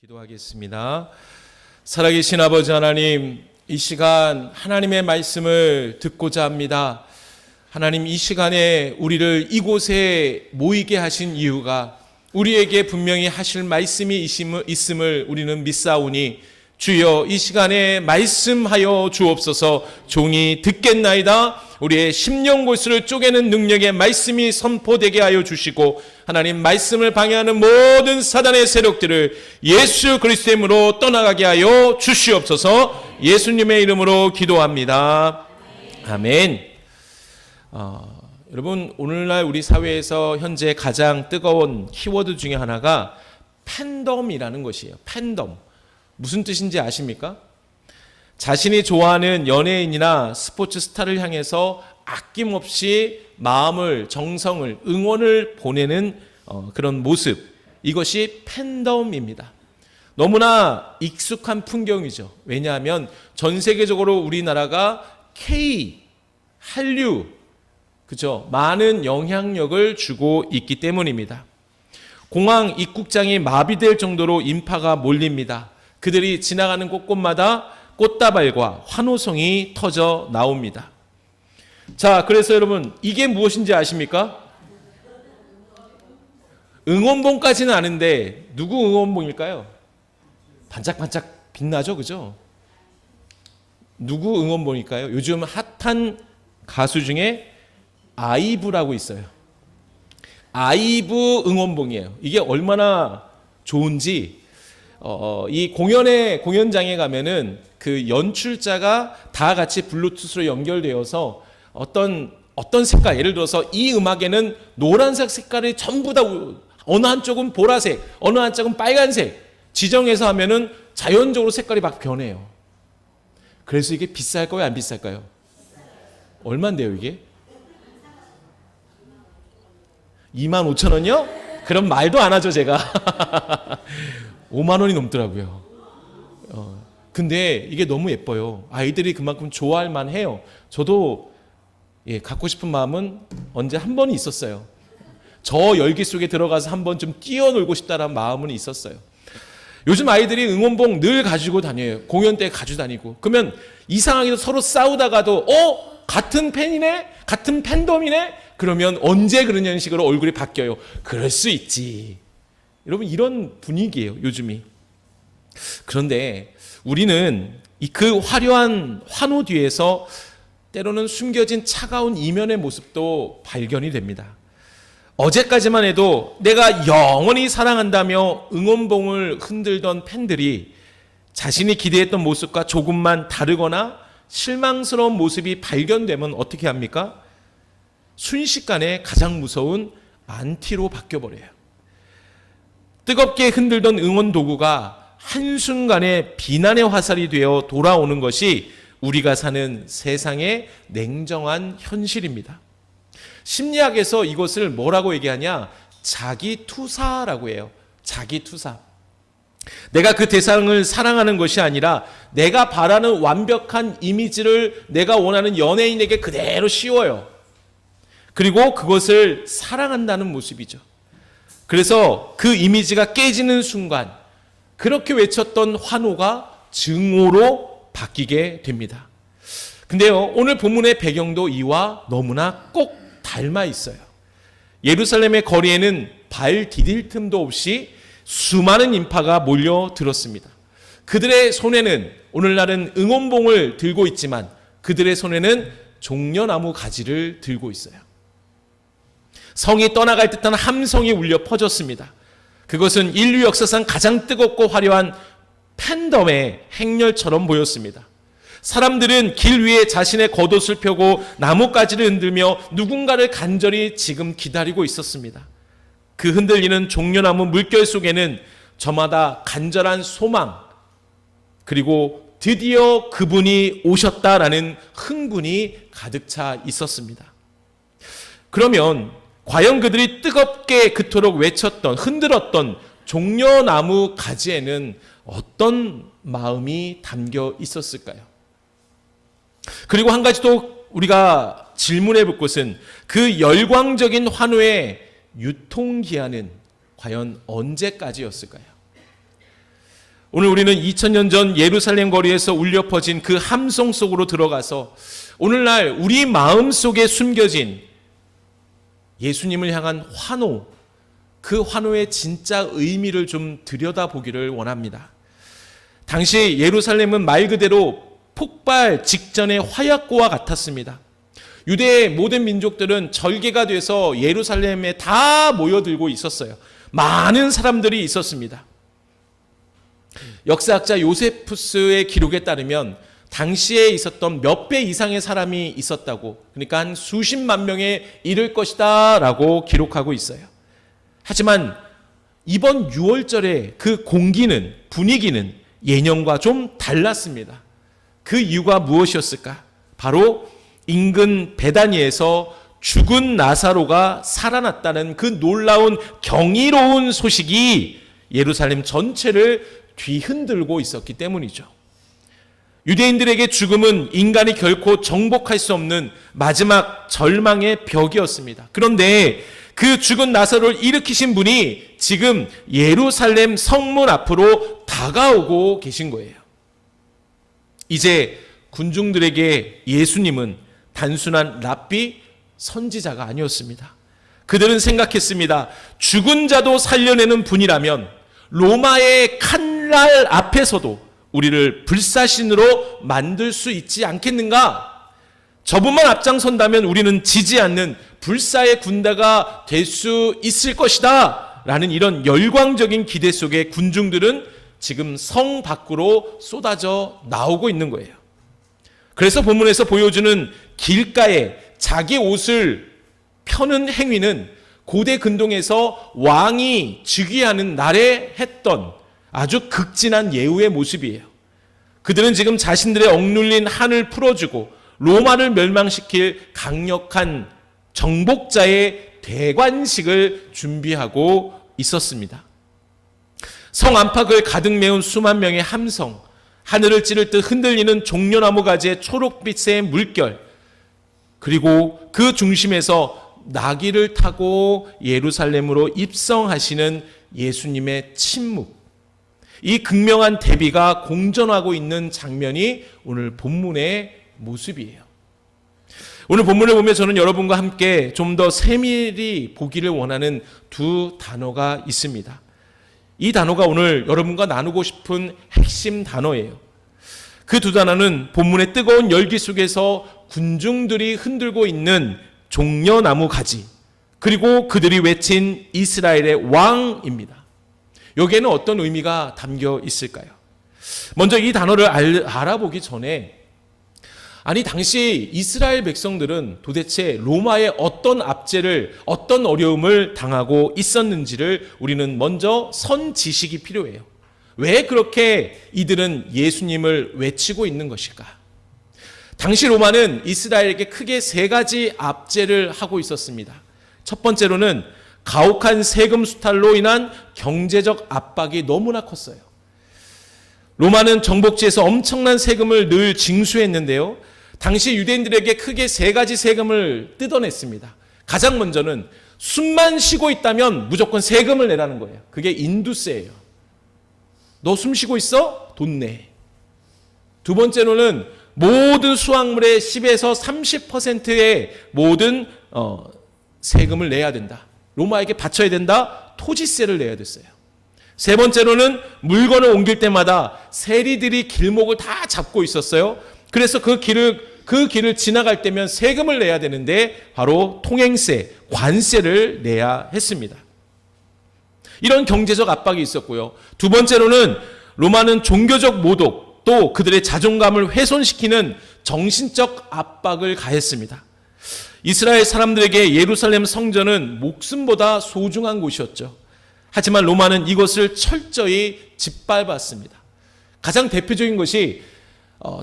기도하겠습니다. 살아계신 아버지 하나님, 이 시간 하나님의 말씀을 듣고자 합니다. 하나님, 이 시간에 우리를 이곳에 모이게 하신 이유가 우리에게 분명히 하실 말씀이 있음을 우리는 믿사오니 주여 이 시간에 말씀하여 주옵소서. 종이 듣겠나이다. 우리의 심령골수를 쪼개는 능력의 말씀이 선포되게 하여 주시고 하나님, 말씀을 방해하는 모든 사단의 세력들을 예수 그리스도의 이름으로 떠나가게 하여 주시옵소서. 예수님의 이름으로 기도합니다. 아멘. 여러분, 오늘날 우리 사회에서 현재 가장 뜨거운 키워드 중에 하나가 팬덤이라는 것이에요. 팬덤. 무슨 뜻인지 아십니까? 자신이 좋아하는 연예인이나 스포츠 스타를 향해서 아낌없이 마음을, 정성을, 응원을 보내는 그런 모습, 이것이 팬덤입니다. 너무나 익숙한 풍경이죠. 왜냐하면 전 세계적으로 우리나라가 K, 한류, 그죠? 많은 영향력을 주고 있기 때문입니다. 공항 입국장이 마비될 정도로 인파가 몰립니다. 그들이 지나가는 곳곳마다 꽃다발과 환호성이 터져 나옵니다. 자, 그래서 여러분, 이게 무엇인지 아십니까? 응원봉까지는 아는데 누구 응원봉일까요? 반짝반짝 빛나죠, 그죠? 누구 응원봉일까요? 요즘 핫한 가수 중에 아이브라고 있어요. 아이브 응원봉이에요. 이게 얼마나 좋은지, 이 공연장에 가면은 그 연출자가 다 같이 블루투스로 연결되어서 어떤 색깔, 예를 들어서 이 음악에는 노란색 색깔이 전부 다, 어느 한쪽은 보라색, 어느 한쪽은 빨간색 지정해서 하면은 자연적으로 색깔이 막 변해요. 그래서 이게 비쌀까요, 안 비쌀까요? 얼마인데요, 이게? 25,000원이요? 그럼 말도 안 하죠, 제가. 5만 원이 넘더라고요. 근데 이게 너무 예뻐요. 아이들이 그만큼 좋아할 만해요. 저도 갖고 싶은 마음은 언제 한 번은 있었어요. 저 열기 속에 들어가서 한번 좀 뛰어놀고 싶다는 마음은 있었어요. 요즘 아이들이 응원봉 늘 가지고 다녀요. 공연 때 가지고 다니고. 그러면 이상하게도 서로 싸우다가도 같은 팬이네? 같은 팬덤이네? 그러면 언제 그런 식으로 얼굴이 바뀌어요. 그럴 수 있지. 여러분, 이런 분위기예요, 요즘이. 그런데 우리는 그 화려한 환호 뒤에서 때로는 숨겨진 차가운 이면의 모습도 발견이 됩니다. 어제까지만 해도 내가 영원히 사랑한다며 응원봉을 흔들던 팬들이 자신이 기대했던 모습과 조금만 다르거나 실망스러운 모습이 발견되면 어떻게 합니까? 순식간에 가장 무서운 안티로 바뀌어버려요. 뜨겁게 흔들던 응원 도구가 한순간에 비난의 화살이 되어 돌아오는 것이 우리가 사는 세상의 냉정한 현실입니다. 심리학에서 이것을 뭐라고 얘기하냐? 자기투사라고 해요. 자기투사. 내가 그 대상을 사랑하는 것이 아니라 내가 바라는 완벽한 이미지를 내가 원하는 연예인에게 그대로 씌워요. 그리고 그것을 사랑한다는 모습이죠. 그래서 그 이미지가 깨지는 순간 그렇게 외쳤던 환호가 증오로 바뀌게 됩니다. 근데요, 오늘 본문의 배경도 이와 너무나 꼭 닮아 있어요. 예루살렘의 거리에는 발 디딜 틈도 없이 수많은 인파가 몰려들었습니다. 그들의 손에는, 오늘날은 응원봉을 들고 있지만 그들의 손에는 종려나무 가지를 들고 있어요. 성이 떠나갈 듯한 함성이 울려 퍼졌습니다. 그것은 인류 역사상 가장 뜨겁고 화려한 팬덤의 행렬처럼 보였습니다. 사람들은 길 위에 자신의 겉옷을 펴고 나뭇가지를 흔들며 누군가를 간절히 지금 기다리고 있었습니다. 그 흔들리는 종려나무 물결 속에는 저마다 간절한 소망, 그리고 드디어 그분이 오셨다라는 흥분이 가득 차 있었습니다. 그러면 과연 그들이 뜨겁게 그토록 외쳤던, 흔들었던 종려나무 가지에는 어떤 마음이 담겨 있었을까요? 그리고 한 가지 또 우리가 질문해 볼 것은 그 열광적인 환호의 유통기한은 과연 언제까지였을까요? 오늘 우리는 2000년 전 예루살렘 거리에서 울려 퍼진 그 함성 속으로 들어가서 오늘날 우리 마음 속에 숨겨진 예수님을 향한 환호, 그 환호의 진짜 의미를 좀 들여다보기를 원합니다. 당시 예루살렘은 말 그대로 폭발 직전의 화약고와 같았습니다. 유대의 모든 민족들은 절개가 돼서 예루살렘에 다 모여들고 있었어요. 많은 사람들이 있었습니다. 역사학자 요세푸스의 기록에 따르면 당시에 있었던 몇 배 이상의 사람이 있었다고, 그러니까 한 수십만 명에 이를 것이다 라고 기록하고 있어요. 하지만 이번 6월절의 그 공기는, 분위기는 예년과 좀 달랐습니다. 그 이유가 무엇이었을까? 바로 인근 베다니에서 죽은 나사로가 살아났다는 그 놀라운 경이로운 소식이 예루살렘 전체를 뒤흔들고 있었기 때문이죠. 유대인들에게 죽음은 인간이 결코 정복할 수 없는 마지막 절망의 벽이었습니다. 그런데 그 죽은 나사로를 일으키신 분이 지금 예루살렘 성문 앞으로 다가오고 계신 거예요. 이제 군중들에게 예수님은 단순한 랍비, 선지자가 아니었습니다. 그들은 생각했습니다. 죽은 자도 살려내는 분이라면 로마의 칼날 앞에서도 우리를 불사신으로 만들 수 있지 않겠는가? 저분만 앞장선다면 우리는 지지 않는 불사의 군대가 될 수 있을 것이다 라는 이런 열광적인 기대 속에 군중들은 지금 성 밖으로 쏟아져 나오고 있는 거예요. 그래서 본문에서 보여주는 길가에 자기 옷을 펴는 행위는 고대 근동에서 왕이 즉위하는 날에 했던 아주 극진한 예우의 모습이에요. 그들은 지금 자신들의 억눌린 한을 풀어주고 로마를 멸망시킬 강력한 정복자의 대관식을 준비하고 있었습니다. 성 안팎을 가득 메운 수만 명의 함성, 하늘을 찌를 듯 흔들리는 종려나무 가지의 초록빛의 물결, 그리고 그 중심에서 나귀를 타고 예루살렘으로 입성하시는 예수님의 침묵, 이 극명한 대비가 공존하고 있는 장면이 오늘 본문의 모습이에요. 오늘 본문을 보면 저는 여러분과 함께 좀 더 세밀히 보기를 원하는 두 단어가 있습니다. 이 단어가 오늘 여러분과 나누고 싶은 핵심 단어예요. 그 두 단어는 본문의 뜨거운 열기 속에서 군중들이 흔들고 있는 종려나무 가지, 그리고 그들이 외친 이스라엘의 왕입니다. 여기에는 어떤 의미가 담겨 있을까요? 먼저 이 단어를 알아보기 전에, 아니 당시 이스라엘 백성들은 도대체 로마의 어떤 압제를, 어떤 어려움을 당하고 있었는지를 우리는 먼저 선지식이 필요해요. 왜 그렇게 이들은 예수님을 외치고 있는 것일까? 당시 로마는 이스라엘에게 크게 세 가지 압제를 하고 있었습니다. 첫 번째로는 가혹한 세금 수탈로 인한 경제적 압박이 너무나 컸어요. 로마는 정복지에서 엄청난 세금을 늘 징수했는데요. 당시 유대인들에게 크게 세 가지 세금을 뜯어냈습니다. 가장 먼저는 숨만 쉬고 있다면 무조건 세금을 내라는 거예요. 그게 인두세예요. 너 숨 쉬고 있어? 돈 내. 두 번째로는 모든 수확물의 10에서 30%의 모든 세금을 내야 된다. 로마에게 바쳐야 된다. 토지세를 내야 됐어요. 세 번째로는 물건을 옮길 때마다 세리들이 길목을 다 잡고 있었어요. 그래서 그 길을 지나갈 때면 세금을 내야 되는데 바로 통행세, 관세를 내야 했습니다. 이런 경제적 압박이 있었고요. 두 번째로는 로마는 종교적 모독, 또 그들의 자존감을 훼손시키는 정신적 압박을 가했습니다. 이스라엘 사람들에게 예루살렘 성전은 목숨보다 소중한 곳이었죠. 하지만 로마는 이것을 철저히 짓밟았습니다. 가장 대표적인 것이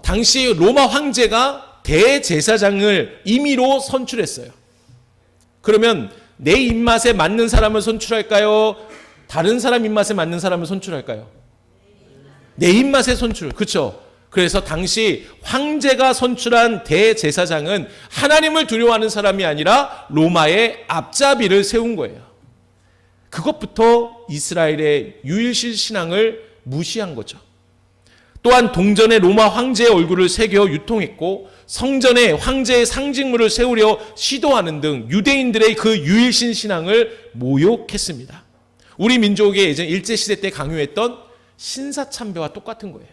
당시 로마 황제가 대제사장을 임의로 선출했어요. 그러면 내 입맛에 맞는 사람을 선출할까요? 다른 사람 입맛에 맞는 사람을 선출할까요? 내 입맛에 선출. 그렇죠? 그래서 당시 황제가 선출한 대제사장은 하나님을 두려워하는 사람이 아니라 로마의 앞잡이를 세운 거예요. 그것부터 이스라엘의 유일신 신앙을 무시한 거죠. 또한 동전에 로마 황제의 얼굴을 새겨 유통했고 성전에 황제의 상징물을 세우려 시도하는 등 유대인들의 그 유일신 신앙을 모욕했습니다. 우리 민족의 예전 일제시대 때 강요했던 신사참배와 똑같은 거예요.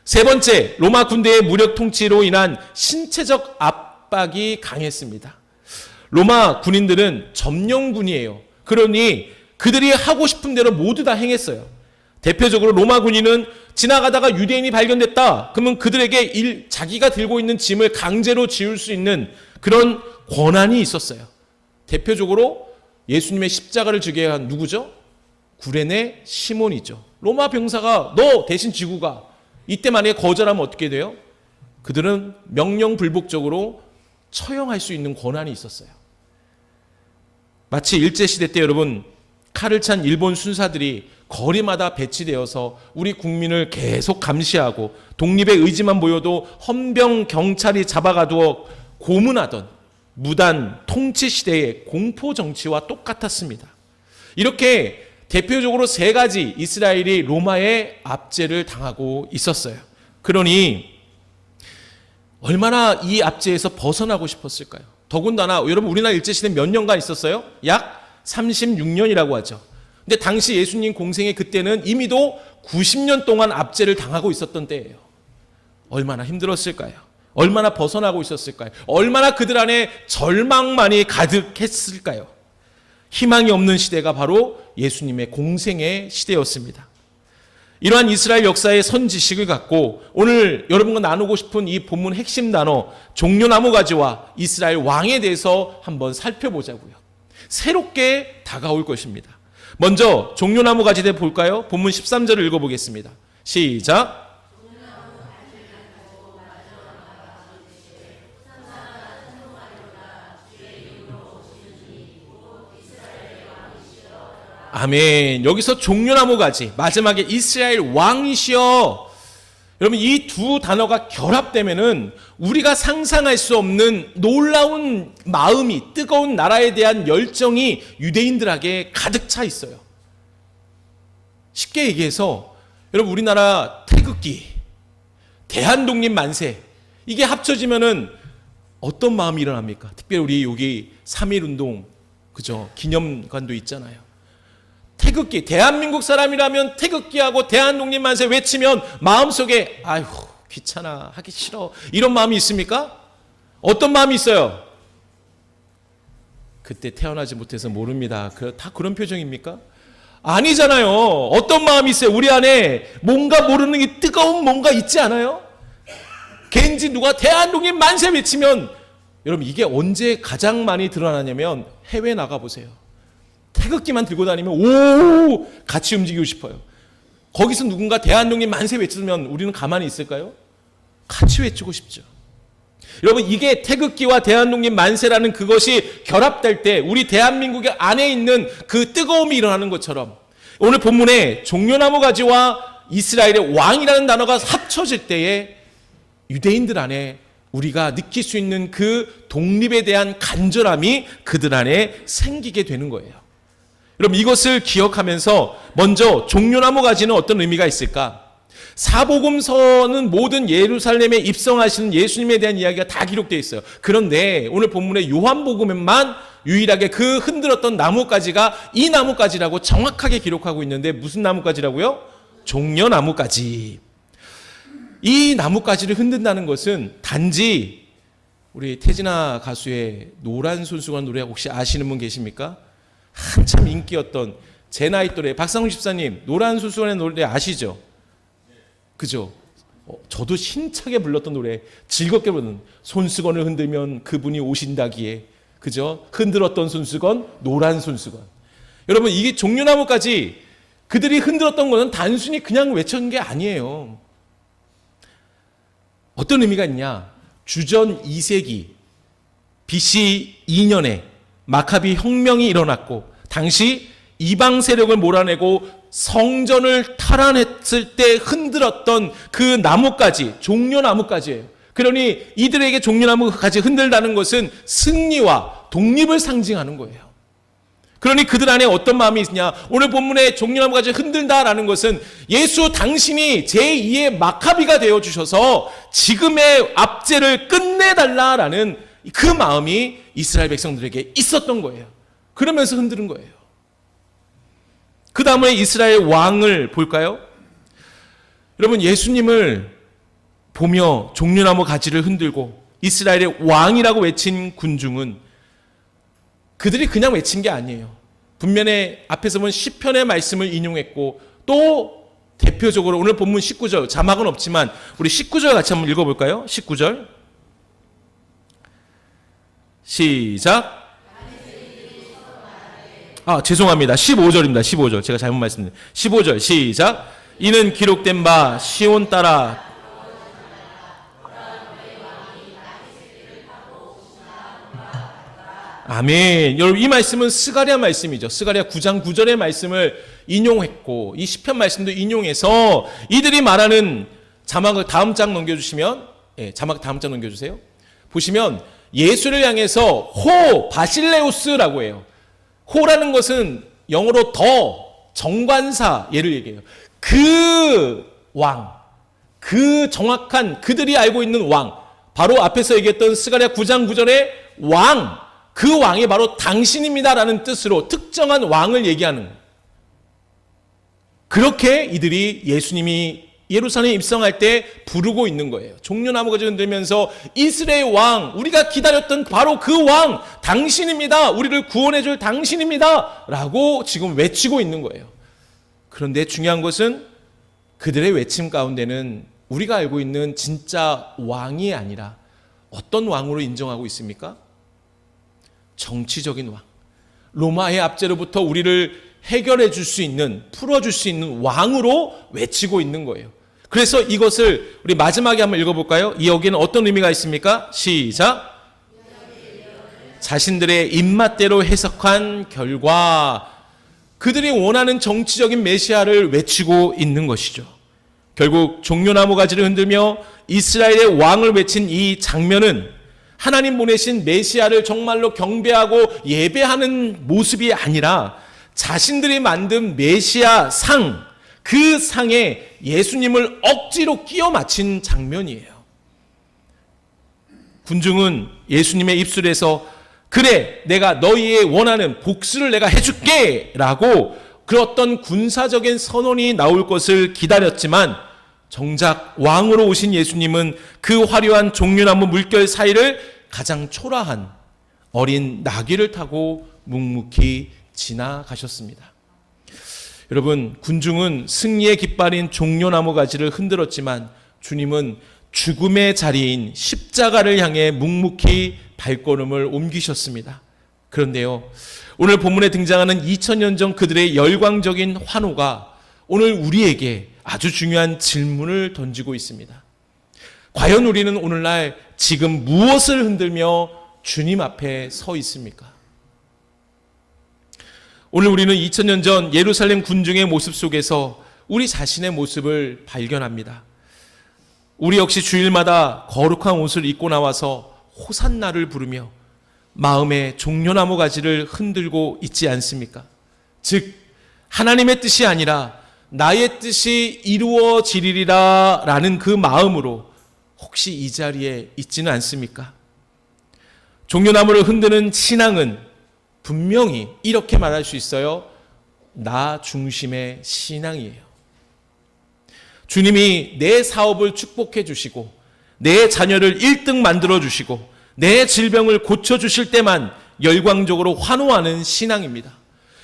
세 번째, 로마 군대의 무력 통치로 인한 신체적 압박이 강했습니다. 로마 군인들은 점령군이에요. 그러니 그들이 하고 싶은 대로 모두 다 행했어요. 대표적으로 로마 군인은 지나가다가 유대인이 발견됐다. 그러면 그들에게 자기가 들고 있는 짐을 강제로 지울 수 있는 그런 권한이 있었어요. 대표적으로 예수님의 십자가를 지게 한 누구죠? 구레네 시몬이죠. 로마 병사가 너 대신 지고 가. 이때 만약에 거절하면 어떻게 돼요? 그들은 명령 불복적으로 처형할 수 있는 권한이 있었어요. 마치 일제시대 때 여러분 칼을 찬 일본 순사들이 거리마다 배치되어서 우리 국민을 계속 감시하고 독립의 의지만 보여도 헌병 경찰이 잡아가두어 고문하던 무단 통치 시대의 공포 정치와 똑같았습니다. 이렇게 대표적으로 세 가지 이스라엘이 로마의 압제를 당하고 있었어요. 그러니 얼마나 이 압제에서 벗어나고 싶었을까요? 더군다나 여러분 우리나라 일제시대 몇 년간 있었어요? 약 36년이라고 하죠. 근데 당시 예수님 공생의 그때는 이미도 90년 동안 압제를 당하고 있었던 때예요. 얼마나 힘들었을까요? 얼마나 벗어나고 있었을까요? 얼마나 그들 안에 절망만이 가득했을까요? 희망이 없는 시대가 바로 예수님의 공생의 시대였습니다. 이러한 이스라엘 역사의 선지식을 갖고 오늘 여러분과 나누고 싶은 이 본문 핵심 단어 종려나무가지와 이스라엘 왕에 대해서 한번 살펴보자고요. 새롭게 다가올 것입니다. 먼저 종려나무가지에 대해 볼까요? 본문 13절을 읽어보겠습니다. 시작. 아멘. 여기서 종려나무가지, 마지막에 이스라엘 왕이시여. 여러분 이 두 단어가 결합되면은 우리가 상상할 수 없는 놀라운 마음이, 뜨거운 나라에 대한 열정이 유대인들에게 가득 차 있어요. 쉽게 얘기해서 여러분 우리나라 태극기, 대한독립 만세, 이게 합쳐지면은 어떤 마음이 일어납니까? 특별히 우리 여기 3.1운동 그죠? 기념관도 있잖아요. 태극기, 대한민국 사람이라면 태극기하고 대한독립 만세 외치면 마음속에 아휴 귀찮아 하기 싫어 이런 마음이 있습니까? 어떤 마음이 있어요? 그때 태어나지 못해서 모릅니다. 다 그런 표정입니까? 아니잖아요. 어떤 마음이 있어요? 우리 안에 뭔가 모르는 게 뜨거운 뭔가 있지 않아요? 괜지 누가 대한독립 만세 외치면 여러분 이게 언제 가장 많이 드러나냐면 해외 나가보세요. 태극기만 들고 다니면 오 같이 움직이고 싶어요. 거기서 누군가 대한독립 만세 외치면 우리는 가만히 있을까요? 같이 외치고 싶죠. 여러분 이게 태극기와 대한독립 만세라는 그것이 결합될 때 우리 대한민국의 안에 있는 그 뜨거움이 일어나는 것처럼 오늘 본문에 종려나무 가지와 이스라엘의 왕이라는 단어가 합쳐질 때에 유대인들 안에 우리가 느낄 수 있는 그 독립에 대한 간절함이 그들 안에 생기게 되는 거예요. 여러분 이것을 기억하면서 먼저 종려나무 가지는 어떤 의미가 있을까? 사복음서는 모든 예루살렘에 입성하시는 예수님에 대한 이야기가 다 기록되어 있어요. 그런데 오늘 본문의 요한복음에만 유일하게 그 흔들었던 나뭇가지가 이 나뭇가지라고 정확하게 기록하고 있는데 무슨 나뭇가지라고요? 종려나뭇가지. 이 나뭇가지를 흔든다는 것은 단지 우리 태진아 가수의 노란 손수건 노래 혹시 아시는 분 계십니까? 한참 인기였던 제 나이 또래 박상훈 집사님 노란 손수건의 노래 아시죠? 그죠? 저도 힘차게 불렀던 노래, 즐겁게 부르는 손수건을 흔들면 그분이 오신다기에, 그죠? 흔들었던 손수건, 노란 손수건. 여러분 이게 종려나무까지 그들이 흔들었던 것은 단순히 그냥 외쳤는 게 아니에요. 어떤 의미가 있냐? 주전 2세기 BC 2년에 마카비 혁명이 일어났고 당시 이방 세력을 몰아내고 성전을 탈환했을 때 흔들었던 그 나뭇가지, 종려나뭇가지예요. 그러니 이들에게 종려나뭇가지 흔들다는 것은 승리와 독립을 상징하는 거예요. 그러니 그들 안에 어떤 마음이 있냐? 오늘 본문에 종려나무 가지를 흔든다라는 것은 예수 당신이 제2의 마카비가 되어주셔서 지금의 압제를 끝내달라라는 그 마음이 이스라엘 백성들에게 있었던 거예요. 그러면서 흔드는 거예요. 그 다음에 이스라엘 왕을 볼까요? 여러분, 예수님을 보며 종려나무 가지를 흔들고 이스라엘의 왕이라고 외친 군중은 그들이 그냥 외친 게 아니에요. 분명히 앞에서 본 시편의 말씀을 인용했고, 또 대표적으로 오늘 본문 19절, 자막은 없지만 우리 19절 같이 한번 읽어볼까요? 19절 시작. 죄송합니다. 15절입니다. 15절. 제가 잘못 말씀드렸습니다. 15절 시작. 이는 기록된 바 시온 따라 아멘. 여러분, 이 말씀은 스가랴 말씀이죠. 스가랴 9장 9절의 말씀을 인용했고, 이 시편 말씀도 인용해서 이들이 말하는 자막을 다음 장 넘겨주시면, 자막 다음 장 넘겨주세요. 보시면 예수를 향해서 호 바실레우스라고 해요. 호라는 것은 영어로 더, 정관사, 얘를 얘기해요. 그 왕, 그 정확한 그들이 알고 있는 왕, 바로 앞에서 얘기했던 스가랴 9장 9절의 왕, 그 왕이 바로 당신입니다라는 뜻으로 특정한 왕을 얘기하는 거예요. 그렇게 이들이 예수님이 예루살렘에 입성할 때 부르고 있는 거예요. 종려나무 가지를 흔들면서 이스라엘 왕, 우리가 기다렸던 바로 그 왕, 당신입니다. 우리를 구원해 줄 당신입니다. 라고 지금 외치고 있는 거예요. 그런데 중요한 것은 그들의 외침 가운데는 우리가 알고 있는 진짜 왕이 아니라 어떤 왕으로 인정하고 있습니까? 정치적인 왕. 로마의 압제로부터 우리를 해결해 줄 수 있는, 풀어줄 수 있는 왕으로 외치고 있는 거예요. 그래서 이것을 우리 마지막에 한번 읽어볼까요? 이 여기는 어떤 의미가 있습니까? 시작. 자신들의 입맛대로 해석한 결과 그들이 원하는 정치적인 메시아를 외치고 있는 것이죠. 결국 종려나무 가지를 흔들며 이스라엘의 왕을 외친 이 장면은 하나님 보내신 메시아를 정말로 경배하고 예배하는 모습이 아니라 자신들이 만든 메시아 상, 그 상에 예수님을 억지로 끼워 맞힌 장면이에요. 군중은 예수님의 입술에서 그래, 내가 너희의 원하는 복수를 내가 해줄게 라고 그 어떤 군사적인 선언이 나올 것을 기다렸지만 정작 왕으로 오신 예수님은 그 화려한 종려나무 물결 사이를 가장 초라한 어린 나귀를 타고 묵묵히 지나가셨습니다. 여러분, 군중은 승리의 깃발인 종려나무 가지를 흔들었지만 주님은 죽음의 자리인 십자가를 향해 묵묵히 발걸음을 옮기셨습니다. 그런데요, 오늘 본문에 등장하는 2000년 전 그들의 열광적인 환호가 오늘 우리에게 아주 중요한 질문을 던지고 있습니다. 과연 우리는 오늘날 지금 무엇을 흔들며 주님 앞에 서 있습니까? 오늘 우리는 2000년 전 예루살렘 군중의 모습 속에서 우리 자신의 모습을 발견합니다. 우리 역시 주일마다 거룩한 옷을 입고 나와서 호산나를 부르며 마음의 종려나무 가지를 흔들고 있지 않습니까? 즉 하나님의 뜻이 아니라 나의 뜻이 이루어지리라 라는 그 마음으로 혹시 이 자리에 있지는 않습니까? 종려나무를 흔드는 신앙은 분명히 이렇게 말할 수 있어요. 나 중심의 신앙이에요. 주님이 내 사업을 축복해 주시고 내 자녀를 1등 만들어 주시고 내 질병을 고쳐 주실 때만 열광적으로 환호하는 신앙입니다.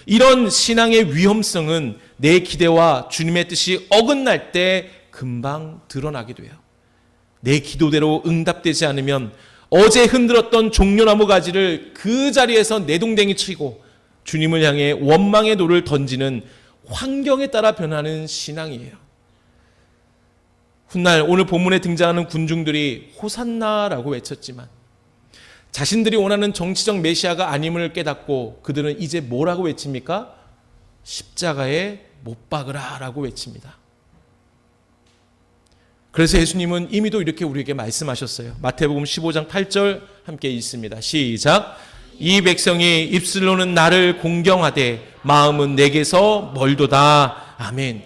이런 신앙의 위험성은 내 기대와 주님의 뜻이 어긋날 때 금방 드러나게 돼요. 내 기도대로 응답되지 않으면 어제 흔들었던 종려나무 가지를 그 자리에서 내동댕이 치고 주님을 향해 원망의 돌을 던지는 환경에 따라 변하는 신앙이에요. 훗날 오늘 본문에 등장하는 군중들이 호산나라고 외쳤지만 자신들이 원하는 정치적 메시아가 아님을 깨닫고 그들은 이제 뭐라고 외칩니까? 십자가에 못 박으라 라고 외칩니다. 그래서 예수님은 이미도 이렇게 우리에게 말씀하셨어요. 마태복음 15장 8절 함께 읽습니다. 시작. 이 백성이 입술로는 나를 공경하되 마음은 내게서 멀도다. 아멘.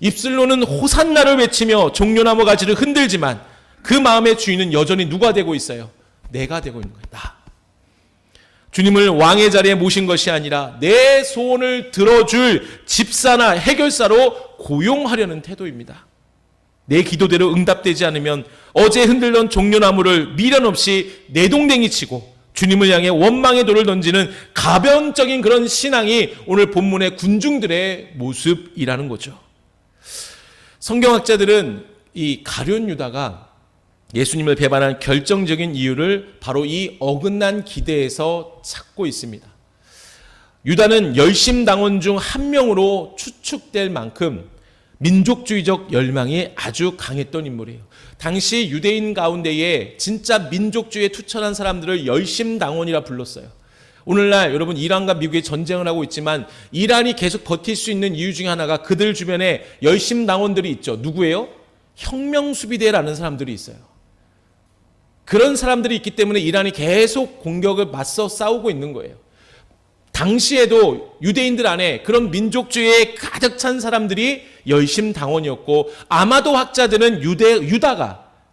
입술로는 호산나를 외치며 종려나무 가지를 흔들지만 그 마음의 주인은 여전히 누가 되고 있어요? 내가 되고 있는 거예요. 나. 주님을 왕의 자리에 모신 것이 아니라 내 소원을 들어줄 집사나 해결사로 고용하려는 태도입니다. 내 기도대로 응답되지 않으면 어제 흔들던 종려나무를 미련 없이 내동댕이 치고 주님을 향해 원망의 돌을 던지는 가변적인 그런 신앙이 오늘 본문의 군중들의 모습이라는 거죠. 성경학자들은 이 가룟 유다가 예수님을 배반한 결정적인 이유를 바로 이 어긋난 기대에서 찾고 있습니다. 유다는 열심당원 중 한 명으로 추측될 만큼 민족주의적 열망이 아주 강했던 인물이에요. 당시 유대인 가운데에 진짜 민족주의에 투철한 사람들을 열심당원이라 불렀어요. 오늘날 여러분 이란과 미국이 전쟁을 하고 있지만 이란이 계속 버틸 수 있는 이유 중에 하나가 그들 주변에 열심당원들이 있죠. 누구예요? 혁명수비대라는 사람들이 있어요. 그런 사람들이 있기 때문에 이란이 계속 공격을 맞서 싸우고 있는 거예요. 당시에도 유대인들 안에 그런 민족주의에 가득 찬 사람들이 열심당원이었고 아마도 학자들은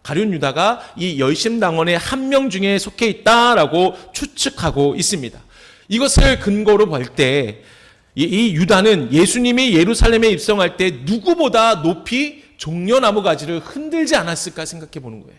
가룟 유다가 이 열심당원의 한 명 중에 속해 있다라고 추측하고 있습니다. 이것을 근거로 볼 때 이 유다는 예수님이 예루살렘에 입성할 때 누구보다 높이 종려나무 가지를 흔들지 않았을까 생각해 보는 거예요.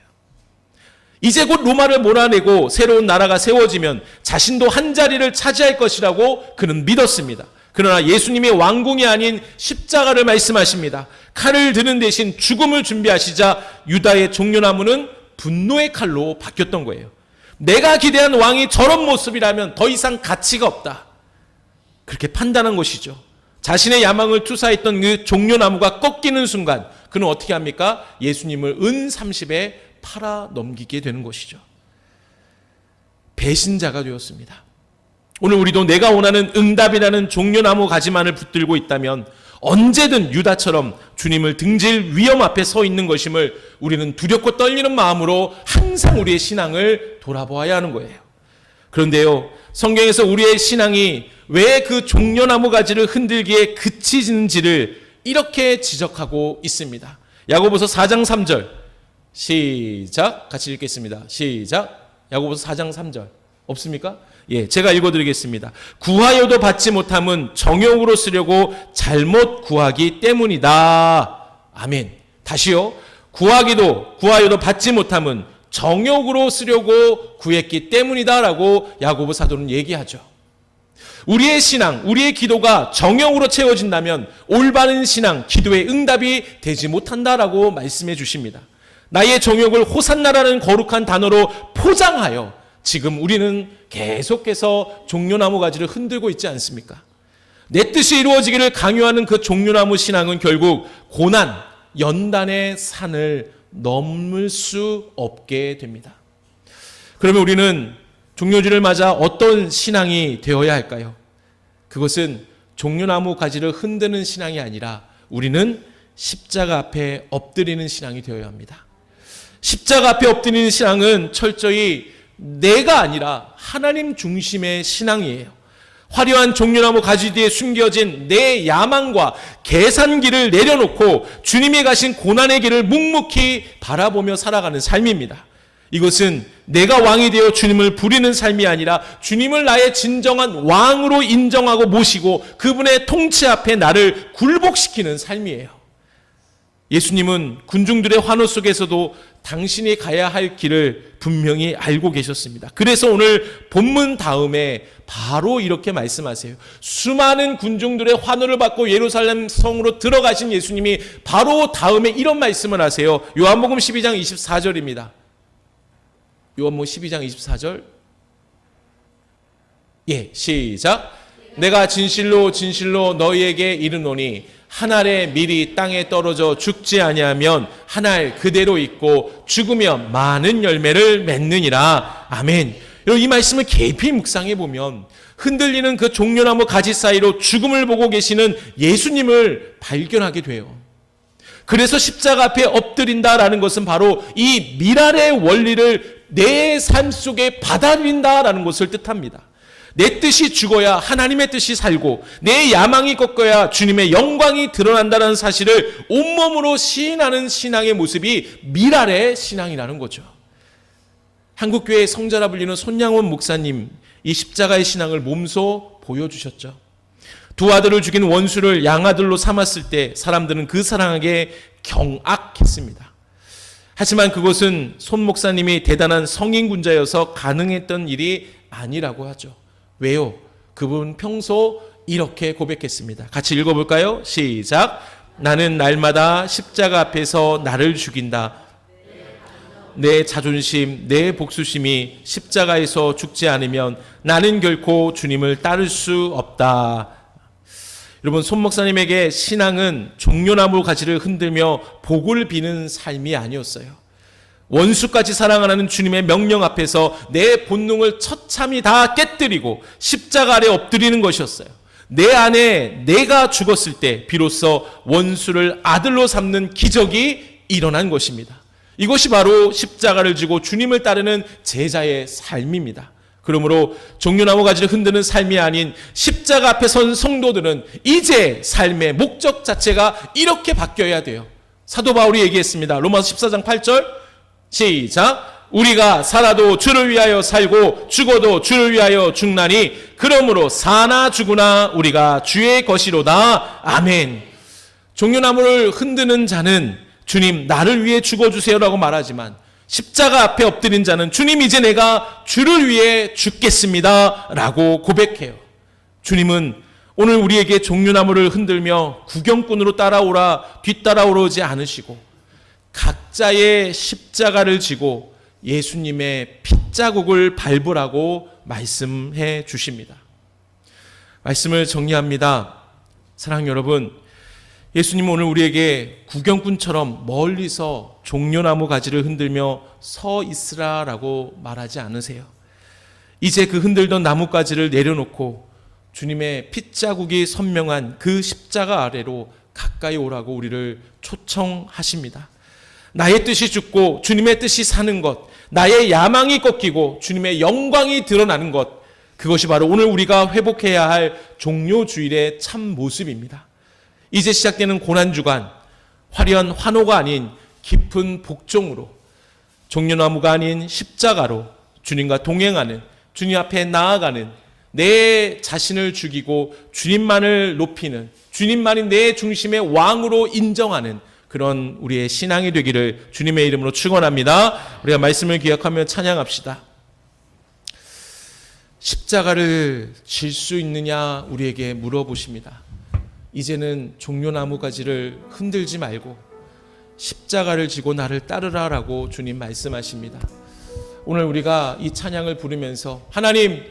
이제 곧 로마를 몰아내고 새로운 나라가 세워지면 자신도 한 자리를 차지할 것이라고 그는 믿었습니다. 그러나 예수님의 왕궁이 아닌 십자가를 말씀하십니다. 칼을 드는 대신 죽음을 준비하시자 유다의 종려나무는 분노의 칼로 바뀌었던 거예요. 내가 기대한 왕이 저런 모습이라면 더 이상 가치가 없다. 그렇게 판단한 것이죠. 자신의 야망을 투사했던 그 종려나무가 꺾이는 순간 그는 어떻게 합니까? 예수님을 은 30에 팔아 넘기게 되는 것이죠. 배신자가 되었습니다. 오늘 우리도 내가 원하는 응답이라는 종려나무 가지만을 붙들고 있다면 언제든 유다처럼 주님을 등질 위험 앞에 서 있는 것임을 우리는 두렵고 떨리는 마음으로 항상 우리의 신앙을 돌아보아야 하는 거예요. 그런데요, 성경에서 우리의 신앙이 왜 그 종려나무 가지를 흔들기에 그치는지를 이렇게 지적하고 있습니다. 야고보서 4장 3절 시작, 같이 읽겠습니다. 시작. 야고보서 4장 3절 없습니까? 예, 제가 읽어드리겠습니다. 구하여도 받지 못함은 정욕으로 쓰려고 잘못 구하기 때문이다. 아멘. 다시요. 구하여도 받지 못함은 정욕으로 쓰려고 구했기 때문이다 라고 야고보 사도는 얘기하죠. 우리의 신앙, 우리의 기도가 정욕으로 채워진다면 올바른 신앙, 기도의 응답이 되지 못한다라고 말씀해 주십니다. 나의 정욕을 호산나라는 거룩한 단어로 포장하여 지금 우리는 계속해서 종려나무 가지를 흔들고 있지 않습니까? 내 뜻이 이루어지기를 강요하는 그 종려나무 신앙은 결국 고난, 연단의 산을 넘을 수 없게 됩니다. 그러면 우리는 종려주를 맞아 어떤 신앙이 되어야 할까요? 그것은 종려나무 가지를 흔드는 신앙이 아니라 우리는 십자가 앞에 엎드리는 신앙이 되어야 합니다. 십자가 앞에 엎드리는 신앙은 철저히 내가 아니라 하나님 중심의 신앙이에요. 화려한 종려나무 가지 뒤에 숨겨진 내 야망과 계산기를 내려놓고 주님이 가신 고난의 길을 묵묵히 바라보며 살아가는 삶입니다. 이것은 내가 왕이 되어 주님을 부리는 삶이 아니라 주님을 나의 진정한 왕으로 인정하고 모시고 그분의 통치 앞에 나를 굴복시키는 삶이에요. 예수님은 군중들의 환호 속에서도 당신이 가야 할 길을 분명히 알고 계셨습니다. 그래서 오늘 본문 다음에 바로 이렇게 말씀하세요. 수많은 군중들의 환호를 받고 예루살렘 성으로 들어가신 예수님이 바로 다음에 이런 말씀을 하세요. 요한복음 12장 24절입니다. 요한복음 12장 24절. 예, 시작. 내가 진실로 진실로 너희에게 이르노니 한 알의 밀이 땅에 떨어져 죽지 아니하면 한 알 그대로 있고 죽으면 많은 열매를 맺느니라. 아멘. 여러분, 이 말씀을 깊이 묵상해 보면 흔들리는 그 종려나무 가지 사이로 죽음을 보고 계시는 예수님을 발견하게 돼요. 그래서 십자가 앞에 엎드린다라는 것은 바로 이 미랄의 원리를 내 삶 속에 받아들인다라는 것을 뜻합니다. 내 뜻이 죽어야 하나님의 뜻이 살고 내 야망이 꺾어야 주님의 영광이 드러난다는 사실을 온몸으로 시인하는 신앙의 모습이 미랄의 신앙이라는 거죠. 한국교회의 성자라 불리는 손양원 목사님, 이 십자가의 신앙을 몸소 보여주셨죠. 두 아들을 죽인 원수를 양아들로 삼았을 때 사람들은 그 사랑에게 경악했습니다. 하지만 그것은 손 목사님이 대단한 성인군자여서 가능했던 일이 아니라고 하죠. 왜요? 그분 평소 이렇게 고백했습니다. 같이 읽어볼까요? 시작. 나는 날마다 십자가 앞에서 나를 죽인다. 내 자존심, 내 복수심이 십자가에서 죽지 않으면 나는 결코 주님을 따를 수 없다. 여러분, 손 목사님에게 신앙은 종려나무 가지를 흔들며 복을 비는 삶이 아니었어요. 원수까지 사랑하는 주님의 명령 앞에서 내 본능을 처참히 다 깨뜨리고 십자가 아래 엎드리는 것이었어요. 내 안에 내가 죽었을 때 비로소 원수를 아들로 삼는 기적이 일어난 것입니다. 이것이 바로 십자가를 지고 주님을 따르는 제자의 삶입니다. 그러므로 종려나무 가지를 흔드는 삶이 아닌 십자가 앞에 선 성도들은 이제 삶의 목적 자체가 이렇게 바뀌어야 돼요. 사도 바울이 얘기했습니다. 로마서 14장 8절 시작. 우리가 살아도 주를 위하여 살고 죽어도 주를 위하여 죽나니 그러므로 사나 죽으나 우리가 주의 것이로다. 아멘. 종려나무를 흔드는 자는 주님 나를 위해 죽어주세요라고 말하지만 십자가 앞에 엎드린 자는 주님 이제 내가 주를 위해 죽겠습니다 라고 고백해요. 주님은 오늘 우리에게 종려나무를 흔들며 구경꾼으로 따라오라 뒤따라오지 않으시고 각자의 십자가를 지고 예수님의 핏자국을 밟으라고 말씀해 주십니다. 말씀을 정리합니다. 사랑하는 여러분, 예수님은 오늘 우리에게 구경꾼처럼 멀리서 종려나무 가지를 흔들며 서 있으라라고 말하지 않으세요. 이제 그 흔들던 나뭇가지를 내려놓고 주님의 핏자국이 선명한 그 십자가 아래로 가까이 오라고 우리를 초청하십니다. 나의 뜻이 죽고 주님의 뜻이 사는 것, 나의 야망이 꺾이고 주님의 영광이 드러나는 것, 그것이 바로 오늘 우리가 회복해야 할 종료주일의 참 모습입니다. 이제 시작되는 고난주간, 화려한 환호가 아닌 깊은 복종으로, 종려나무가 아닌 십자가로 주님과 동행하는, 주님 앞에 나아가는, 내 자신을 죽이고 주님만을 높이는, 주님만이 내 중심의 왕으로 인정하는 그런 우리의 신앙이 되기를 주님의 이름으로 축원합니다. 우리가 말씀을 기억하며 찬양합시다. 십자가를 질 수 있느냐 우리에게 물어보십니다. 이제는 종려나무 가지를 흔들지 말고 십자가를 지고 나를 따르라라고 주님 말씀하십니다. 오늘 우리가 이 찬양을 부르면서 하나님,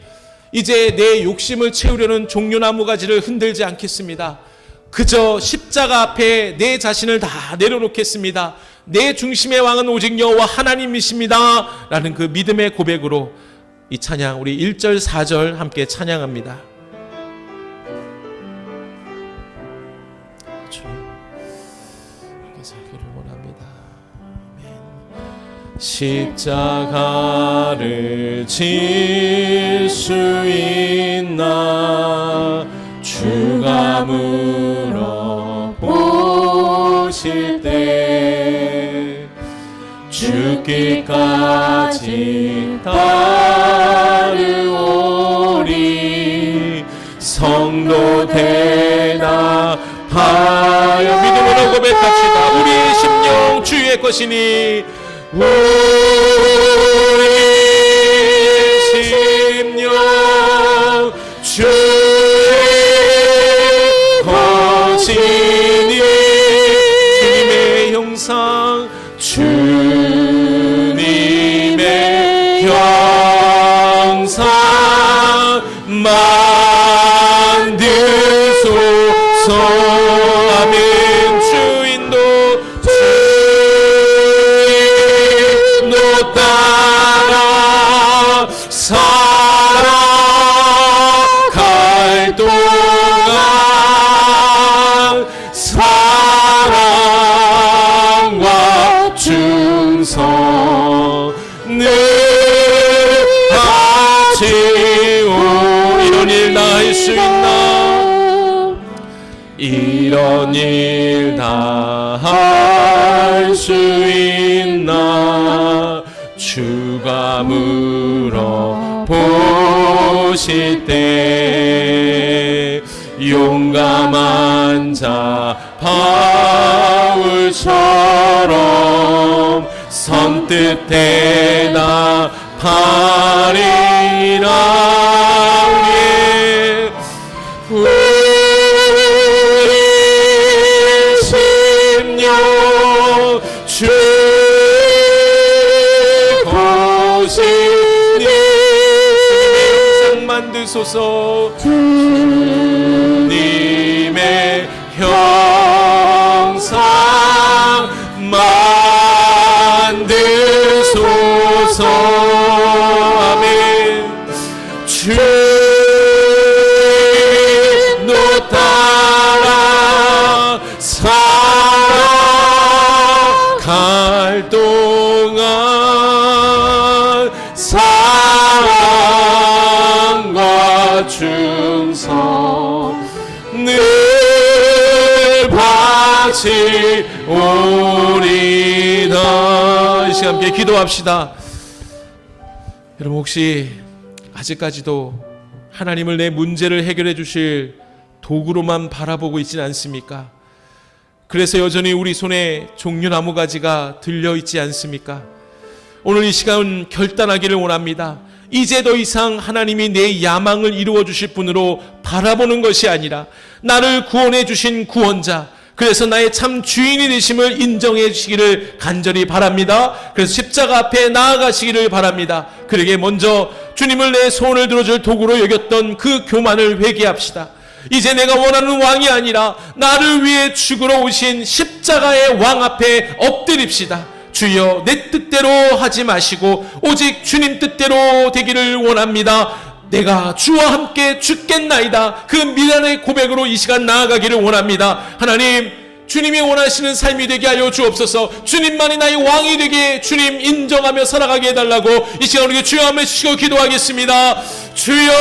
이제 내 욕심을 채우려는 종려나무 가지를 흔들지 않겠습니다. 그저 십자가 앞에 내 자신을 다 내려놓겠습니다. 내 중심의 왕은 오직 여호와 하나님이십니다 라는 그 믿음의 고백으로 이 찬양, 우리 1절 4절 함께 찬양합니다. 십자가를 질 수 있나 주가 물어보실 때 죽기까지 따르오리. 성도 대답하여 믿음으로 고백합시다. 우리의 심령 주의 것이니 우리 심령 주의 것이니 주님의 형상 주님의 형상 만드소서. 아멘. 주인도 이런 일 다 할 수 있나 주가 물어보실 때 용감한 자 바울처럼 선뜻 대답하리라. 우리 심령 주 보시니 영상 만드소서. 주님의 형상 만드소서. 아멘. 주의 노 따라 살아갈 동안 사랑과 충성 늘 바치오리다. 이 시간 함께 기도합시다. 여러분, 혹시 아직까지도 하나님을 내 문제를 해결해 주실 도구로만 바라보고 있지는 않습니까? 그래서 여전히 우리 손에 종려나무 가지가 들려 있지 않습니까? 오늘 이 시간 결단하기를 원합니다. 이제 더 이상 하나님이 내 야망을 이루어 주실 분으로 바라보는 것이 아니라 나를 구원해 주신 구원자, 그래서 나의 참 주인이 되심을 인정해 주시기를 간절히 바랍니다. 그래서 십자가 앞에 나아가시기를 바랍니다. 그러기에 먼저 주님을 내 소원을 들어줄 도구로 여겼던 그 교만을 회개합시다. 이제 내가 원하는 왕이 아니라 나를 위해 죽으러 오신 십자가의 왕 앞에 엎드립시다. 주여, 내 뜻대로 하지 마시고 오직 주님 뜻대로 되기를 원합니다. 내가 주와 함께 죽겠나이다. 그 미련의 고백으로 이 시간 나아가기를 원합니다. 하나님, 주님이 원하시는 삶이 되게 하여 주옵소서. 주님만이 나의 왕이 되게 주님 인정하며 살아가게 해달라고 이 시간 우리에게 주여 한번 주시고 기도하겠습니다. 주여,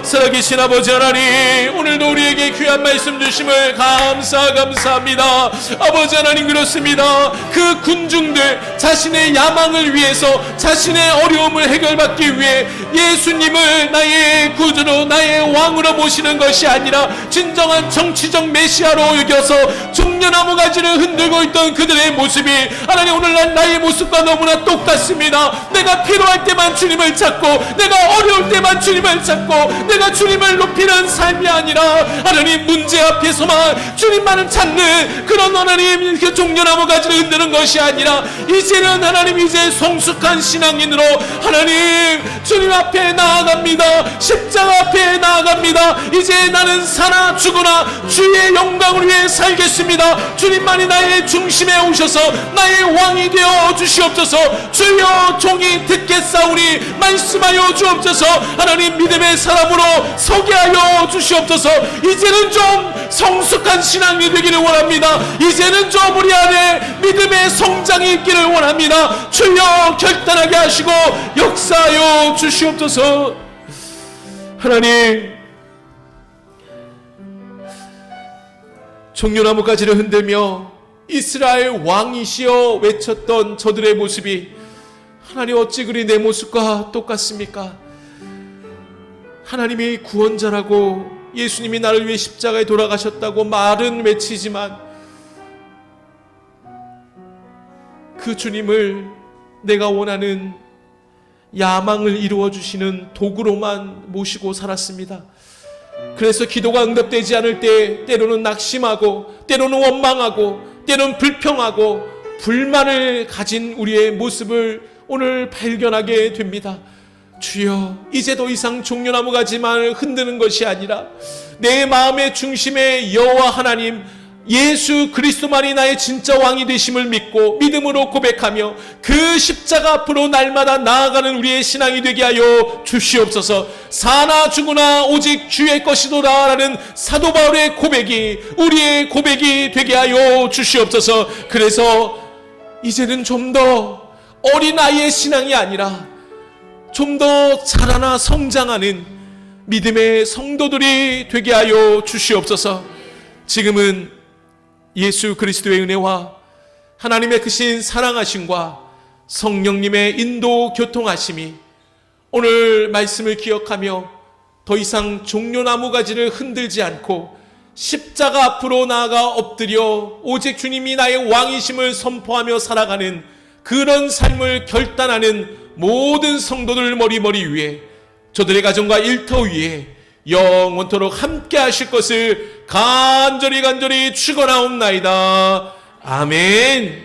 살아계신 아버지 하나님, 오늘도 우리에게 귀한 말씀 주심을 감사합니다. 아버지 하나님, 그렇습니다. 그 군중들 자신의 야망을 위해서, 자신의 어려움을 해결받기 위해 예수님을 나의 구주로, 나의 왕으로 모시는 것이 아니라 진정한 정치적 메시아로 여겨서 종려나무 가지를 흔들고 있던 그들의 모습이 하나님 오늘날 나의 모습과 너무나 똑같습니다. 내가 필요할 때만 주님을 찾고, 내가 어려울 때만 주님을 찾고, 내가 주님을 높이는 삶이 아니라 하나님 문제 앞에서만 주님만을 찾는 그런 하나님 그 종려나무 가지를 흔드는 것이 아니라 이제는 하나님 이제 성숙한 신앙인으로 하나님 주님 앞에 나아갑니다. 십자가 앞에 나아갑니다. 이제 나는 사나 죽으나 주의 영광을 위해 살겠습니다. 주님만이 나의 중심에 오셔서 나의 왕이 되어 주시옵소서. 주여, 종이 듣겠사오니 말씀하여 주옵소서. 하나님 믿음의 사람으로 서게 하여 주시옵소서. 이제는 좀 성숙한 신앙이 되기를 원합니다. 이제는 좀 우리 안에 믿음의 성장이 있기를 원합니다. 주여, 결단하게 하시고 역사하여 주시옵소서. 하나님, 종려나무 가지를 흔들며 이스라엘 왕이시여 외쳤던 저들의 모습이 하나님 어찌 그리 내 모습과 똑같습니까? 하나님이 구원자라고, 예수님이 나를 위해 십자가에 돌아가셨다고 말은 외치지만 그 주님을 내가 원하는 야망을 이루어 주시는 도구로만 모시고 살았습니다. 그래서 기도가 응답되지 않을 때 때로는 낙심하고, 때로는 원망하고, 때로는 불평하고 불만을 가진 우리의 모습을 오늘 발견하게 됩니다. 주여, 이제 더 이상 종려나무 가지만 흔드는 것이 아니라 내 마음의 중심에 여호와 하나님 예수 그리스도만이 나의 진짜 왕이 되심을 믿고 믿음으로 고백하며 그 십자가 앞으로 날마다 나아가는 우리의 신앙이 되게 하여 주시옵소서. 사나 죽으나 오직 주의 것이도다 라는 사도 바울의 고백이 우리의 고백이 되게 하여 주시옵소서. 그래서 이제는 좀 더 어린아이의 신앙이 아니라 좀 더 자라나 성장하는 믿음의 성도들이 되게 하여 주시옵소서. 지금은 예수 그리스도의 은혜와 하나님의 크신 사랑하심과 성령님의 인도 교통하심이 오늘 말씀을 기억하며 더 이상 종려나무 가지를 흔들지 않고 십자가 앞으로 나아가 엎드려 오직 주님이 나의 왕이심을 선포하며 살아가는 그런 삶을 결단하는 모든 성도들 머리 위에, 저들의 가정과 일터 위에 영원토록 함께 하실 것을 간절히 축원하옵나이다. 아멘.